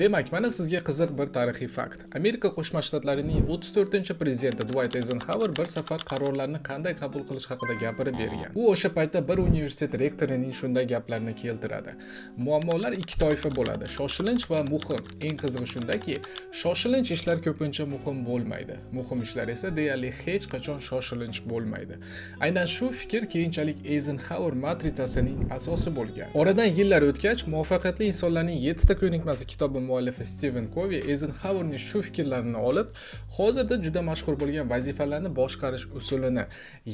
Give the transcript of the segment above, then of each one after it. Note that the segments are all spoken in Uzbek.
Demak, mana sizga qiziq bir tarixiy fakt. Amerika Qo'shma Shtatlarining 34-prezidenti Dwight Eisenhower bir safar qarorlarni qanday qabul qilish haqida gapirib bergan. U o'sha paytda bir universitet rektorining shunday gaplarini keltiradi. Muammolar ikki toifa bo'ladi: shoshilinch va muhim. Eng qizig'i shundaki, shoshilinch ishlar ko'pincha muhim bo'lmaydi. Muhim ishlar esa deyarli hech qachon shoshilinch bo'lmaydi. Aynan shu fikr keyinchalik Eisenhower matritsasining asosi bo'lgan. Oradan yillar o'tgach, muvaffaqiyatli insonlarning 7 ta ko'nikmasi kitobi muallifi Stephen Covey Eisenhowerning shu fikrlarini olib, hozirda juda mashhur bo'lgan vazifalarni boshqarish usulini,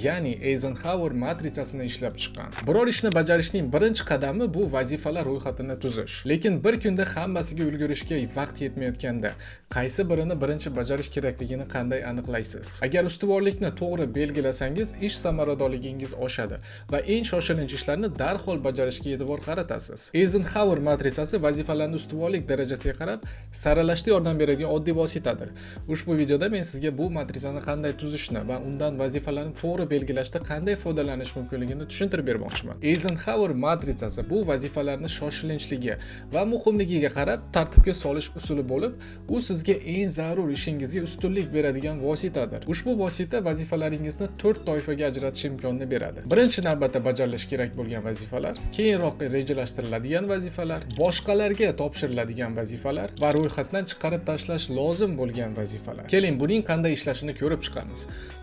ya'ni Eisenhower matritsasini ishlab chiqqan. Biror ishni bajarishning birinchi qadami bu vazifalar ro'yxatini tuzish. Lekin bir kunda hammasiga ulgurishga vaqt yetmayotganda, qaysi birini birinchi bajarish kerakligini qanday aniqlaysiz? Agar ustuvorlikni to'g'ri belgilasangiz, ish samaradorligingiz oshadi va eng shoshilinch ishlarni darhol bajarishga e'tibor qaratasiz. Eisenhower matritsasi vazifalarni ustuvorlik darajasiga qarab saralashda yordam beradigan oddiy vositadir. Ushbu videoda men sizga bu matritsani qanday tuzishni va undan vazifalarni to'g'ri belgilashda qanday foydalanish mumkinligini tushuntirib bermoqchiman. Eisenhower matritsasi bu vazifalarni shoshilichligi va muhimligiga qarab tartibga solish usuli bo'lib, u sizga eng zarur ishingizga ustunlik beradigan vositadir. Ushbu vosita vazifalaringizni 4 toifaga ajratish imkonini beradi. Birinchi navbatda bajarilishi kerak bo'lgan vazifalar, keyinroq rejalashtiriladigan vazifalar, boshqalarga topshiriladigan vazifalar va ro'yxatdan chiqarib tashlash lozim bo'lgan vazifalar. Keling, buning qanday ishlashini ko'rib chiqamiz.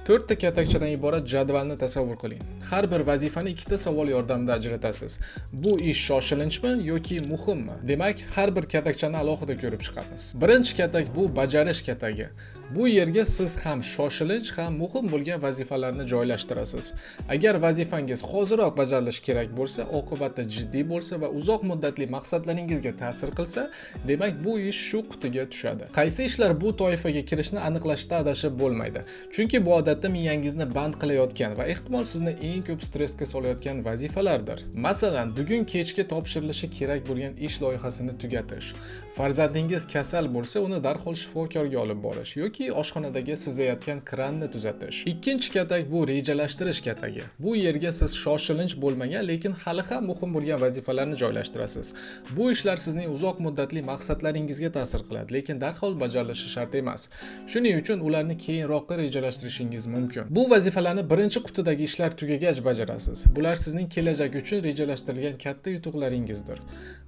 4 ta katakchadan iborat jadvalni tasavvur qiling. Har bir vazifani ikkita savol yordamida ajratasiz. Bu ish shoshilinchmi yoki muhimmi? Demak, har bir katakchani alohida ko'rib chiqamiz. Birinchi katak bu bajarish katagi. Bu yerga siz ham shoshilinch ham muhim bo'lgan vazifalarni joylashtirasiz. Agar vazifangiz hoziroq bajarilishi kerak bo'lsa, oqibatda jiddiy bo'lsa va uzoq muddatli maqsadlaringizga ta'sir qilsa, demak bu ish shu qutiga tushadi. Qaysi ishlar bu toifaga kirishni aniqlashda adashib bo'lmaydi. Chunki bu odatda miyangizni band qilayotgan va ehtimol sizni eng ko'p stressga solayotgan vazifalardir. Masalan, bugun kechga topshirilishi kerak bo'lgan ish loyihasini tugatish. Farzandingiz kasal bo'lsa, uni darhol shifokorga olib borish yoki oshxonadagi sizayotgan kranni tuzatish. Ikkinchi katak bu rejalashtirish katagi. Bu yerga siz shoshilinch bo'lmagan, lekin hali ham muhim bo'lgan vazifalarni joylashtirasiz. Bu ishlar sizning uzoq muddatli maqsadlaringizga ta'sir qiladi, lekin darhol bajarilishi shart emas. Shuning uchun ularni keyinroqqa rejalashtirishingiz mumkin. Bu vazifalarni birinchi qutidagi ishlar tugagach bajarasiz. Bular sizning kelajak uchun rejalashtirilgan katta yutuqlaringizdir.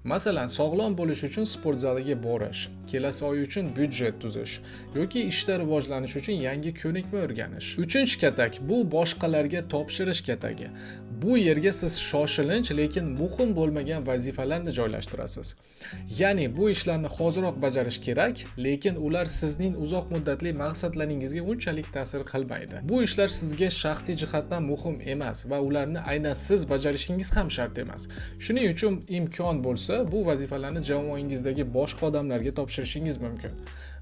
Masalan, sog'lom bo'lish uchun sport zaliga borish, kelasi oy uchun byudjet tuzish yoki ishda rivojlanish uchun yangi ko'nikma o'rganish. Uchinchi katak bu boshqalarga topshirish katagi. Bu yerga siz shoshilinch lekin muhim bo'lmagan vazifalarni joylashtirasiz. Ya'ni bu ishlarni hoziroq bajarish kerak, lekin ular sizning uzoq muddatli maqsadlaringizga unchalik ta'sir qilmaydi. Bu ishlar sizga shaxsiy jihatdan muhim emas va ularni aynan siz bajarishingiz ham shart emas. Shuning uchun imkon bo'lsa, bu vazifalarni jamoangizdagi boshqa odamlarga topshirishingiz mumkin.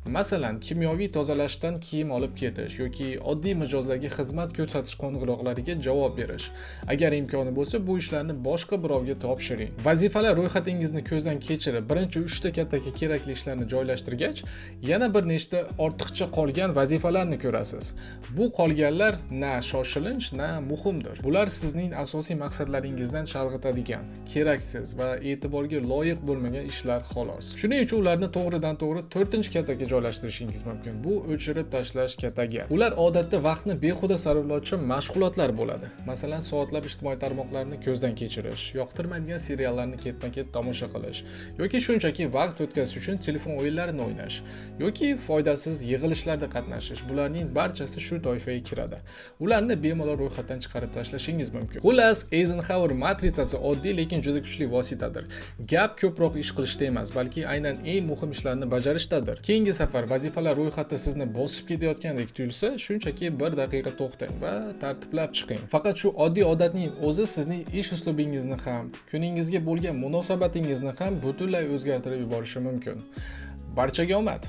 Masalan, kimyoviy tozalashdan kiyim olib ketish yoki oddiy mijozlarga xizmat ko'rsatish qo'ng'iroqlariga javob berish. Agar imkoni bo'lsa, bu ishlarni boshqa birovga topshiring. Vazifalar ro'yxatingizni ko'zdan kechirib, birinchi 3 ta kattaga kerakli ishlarni joylashtirgach, yana bir nechta ortiqcha qolgan vazifalarni ko'rasiz. Bu qolganlar na shoshilinch, na muhimdir. Bular sizning asosiy maqsadlaringizdan chalg'itadigan, keraksiz va e'tiborga loyiq bo'lmagan ishlar xolos. Shuning uchun ularni to'g'ridan-to'g'ri 4-kataga joylashtirishingiz mumkin. Bu o'chirib tashlash katagi. Ular odatda vaqtni behuda sarflovchi mashg'ulotlar bo'ladi. Masalan, soatlab ijtimoiy tarmoqlarni ko'zdan kechirish, yoqtirmaydigan seriallarni ketma-ket tomosha qilish yoki shunchaki vaqt o'tkazish uchun telefon o'yinlarini o'ynash yoki foydasiz yig'ilishlarda qatnashish. Bularning barchasi shu toifaga kiradi. Ularni bemalol ro'yxatdan chiqarib tashlashingiz mumkin. Xullas, Eisenhower matritsasi oddiy lekin juda kuchli vositadir. Gap ko'proq ish qilishda emas, balki aynan eng muhim ishlarni bajarishdadir. Keyingi safar vazifalar ro'yxati sizni bosib ketayotgandek tuyulsa, shunchaki 1 daqiqa to'xtang va tartiblab chiqing. Faqat shu oddiy odatning o'zi sizning ish uslubingizni ham, kuningizga bo'lgan munosabatingizni ham butunlay o'zgartirib yuborishi mumkin. Barchaga omad!